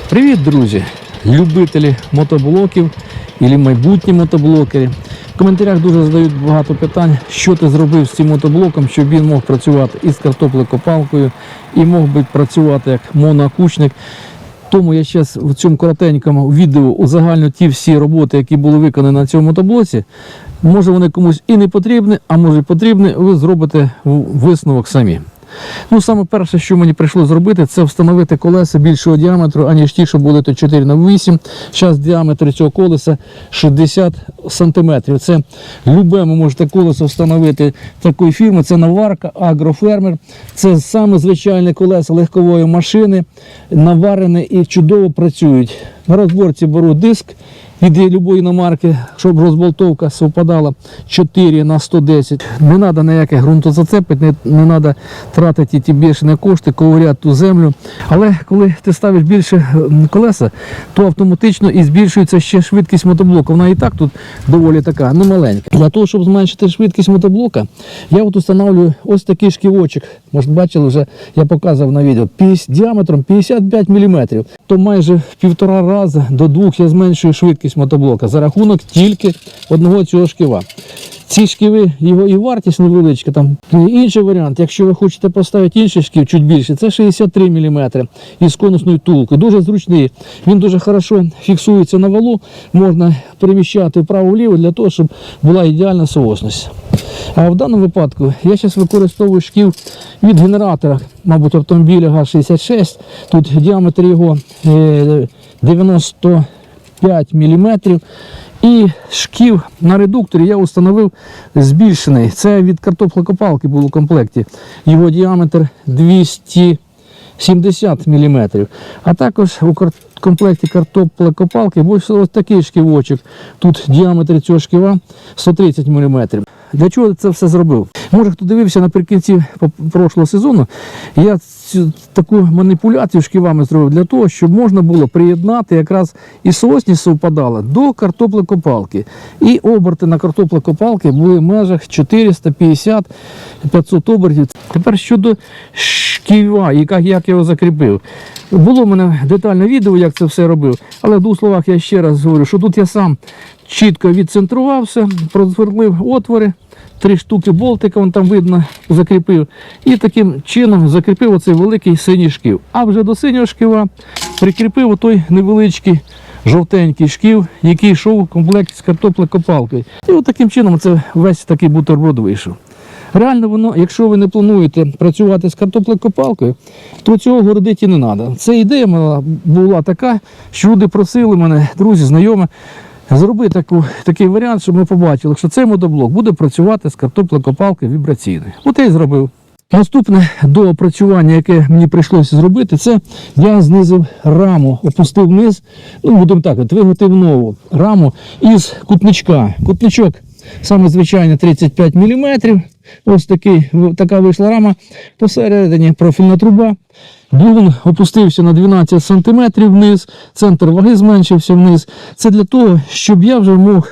Привіт, друзі! Любителі мотоблоків і майбутні мотоблокери. В коментарях дуже задають багато питань, що ти зробив з цим мотоблоком, щоб він мог працювати із картоплекопалкою і мог би працювати як моноокучник. Тому я зараз в цьому коротенькому відео узагальню ті всі роботи, які були виконані на цьому мотоблоці. Може вони комусь і не потрібні, а може і потрібні, ви зробите висновок самі. Саме перше, що мені прийшло зробити, це встановити колеса більшого діаметру, аніж ті, що були то 4х8. Зараз діаметр цього колеса 60 см. Це любе ви можете колесо встановити такої фірми. Це наварка, агрофермер. Це саме звичайне колеса легкової машини, наварене і чудово працюють. На розборці беру диск від будь-якої іномарки, щоб розболтовка совпадала 4х110. Не треба ніяких ґрунтозацепить, не треба тратити ті більші кошти, ковиряти ту землю. Але коли ти ставиш більше колеса, то автоматично і збільшується ще швидкість мотоблока. Вона і так тут доволі така немаленька. Для того, щоб зменшити швидкість мотоблока, я встановлюю ось такий шківочок. Може, бачили, вже я показував на відео. Діаметром 55 мм. То майже в 1,5 рази до 2 я зменшую швидкість мотоблока за рахунок тільки одного цього шківа. Ці шківи, його і вартість невеличка. Там інший варіант, якщо ви хочете поставити інший шків, чуть більше, це 63 мм із конусною втулкою. Дуже зручний. Він дуже хорошо фіксується на валу, можна переміщати вправо-вліво для того, щоб була ідеальна соосність. А в даному випадку я зараз використовую шків від генератора, мабуть, автомобіля ГАЗ-66. Тут діаметр його 95 мм. І шків на редукторі я встановив збільшений. Це від картоплекопалки був у комплекті. Його діаметр 270 мм. А також у комплекті картоплекопалки був ось такий шківочок. Тут діаметр цього шківа 130 мм. Для чого це все зробив? Може, хто дивився наприкінці прошлого сезону, я таку маніпуляцію шківами зробив для того, щоб можна було приєднати якраз і соосність совпадала до картоплекопалки. І оберти на картоплекопалки були в межах 450-500 обертів. Тепер щодо шківа і як я його закріпив. Було в мене детальне відео, як це все робив, але в двох словах я ще раз говорю, що тут я сам чітко відцентрувався, просверлив отвори, 3 штуки болтика, вон там видно, закріпив. І таким чином закріпив оцей великий синій шків. А вже до синього шківа прикріпив отой невеличкий жовтенький шків, який йшов у комплекті з картоплекопалкою. І от таким чином це весь такий бутерброд вийшов. Реально воно, якщо ви не плануєте працювати з картоплекопалкою, то цього городити не треба. Це ідея була така, що люди просили мене, друзі, знайомі, зробити такий варіант, щоб ми побачили, що цей мотоблок буде працювати з картоплекопалкою вібраційною. От я і зробив. Наступне до опрацювання, яке мені прийшлося зробити, це я знизив раму, опустив вниз, будемо так, виготовив нову раму із кутничка. Кутничок саме звичайно 35 мм. Ось така вийшла рама. Посередині профільна труба. Двигун опустився на 12 см вниз, центр ваги зменшився вниз. Це для того, щоб я вже мог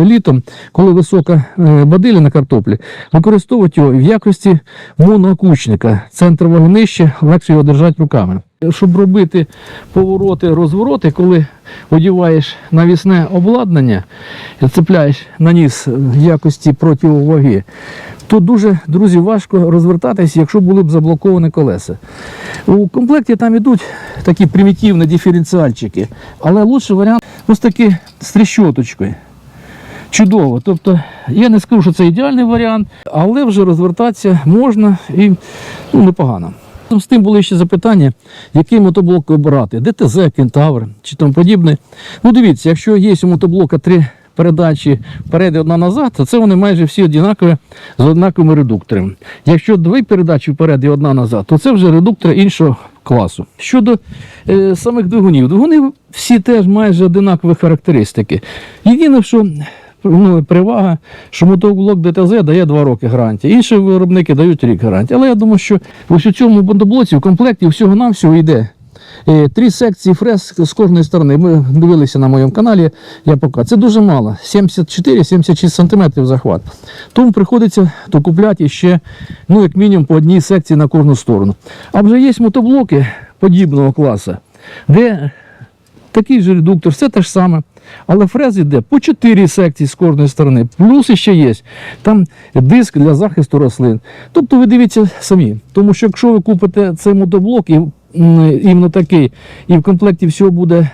літом, коли висока бадиля на картоплі, використовувати його в якості моноокучника. Центр ваги нижче, легше його держати руками. Щоб робити повороти, розвороти, коли одягаєш навісне обладнання, цепляєш на ніс в якості противоваги, то дуже, друзі, важко розвертатися, якщо були б заблоковані колеса. У комплекті там йдуть такі примітивні диференціальчики, але лучший варіант ось такий з тріщоточкою. Чудово. Тобто, я не скажу, що це ідеальний варіант, але вже розвертатися можна і непогано. З тим були ще запитання, який мотоблок обирати, ДТЗ, Кентавр чи тому подібне. Дивіться, якщо є у мотоблока 3 передачі вперед і 1 назад, то це вони майже всі однакові з однаковими редукторами. Якщо 2 передачі вперед і 1 назад, то це вже редуктори іншого класу. Щодо самих двигунів, двигуни всі теж майже однакові характеристики. Єдине, що перевага, що мотоблок ДТЗ дає 2 роки гарантії. Інші виробники дають рік гарантії. Але я думаю, що ось у цьому мотоблоці в комплекті всього-навсього йде 3 секції фрез з кожної сторони. Ми дивилися на моєму каналі, я показав. Це дуже мало, 74-76 см захват. Тому приходиться докупляти ще, як мінімум, по 1 секції на кожну сторону. А вже є мотоблоки подібного класу, де такий же редуктор, все те ж саме. Але фрез йде по 4 секції з кожної сторони. Плюс ще є там диск для захисту рослин. Тобто ви дивіться самі. Тому що якщо ви купите цей мотоблок, іменно такий, і в комплекті всього буде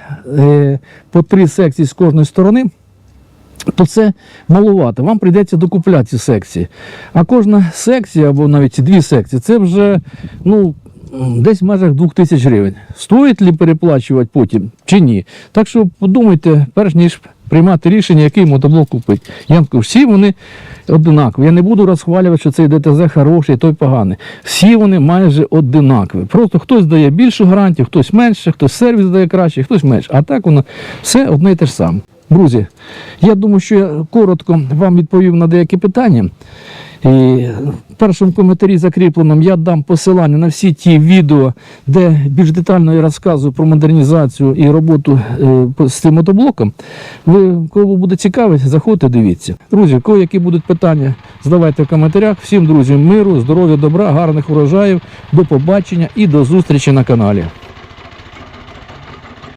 по 3 секції з кожної сторони, то це маловато. Вам прийдеться докупляти ці секції. А кожна секція, або навіть 2 секції, це вже десь в межах 2000 гривень. Стоїть ли переплачувати потім чи ні? Так що подумайте, перш ніж приймати рішення, який мотоблок купити. Я вам кажу, всі вони одинакові. Я не буду розхвалювати, що цей ДТЗ хороший, той поганий. Всі вони майже одинакові. Просто хтось дає більшу гарантію, хтось менше, хтось сервіс дає краще, хтось менше. А так воно все одне і те ж саме. Друзі, я думаю, що я коротко вам відповів на деякі питання. І в першому коментарі закріпленому я дам посилання на всі ті відео, де більш детально я розказую про модернізацію і роботу з цим мотоблоком. Кого буде цікавить, заходьте, дивіться. Друзі, кого які будуть питання, задавайте в коментарях. Всім, друзі, миру, здоров'я, добра, гарних урожаїв, до побачення і до зустрічі на каналі.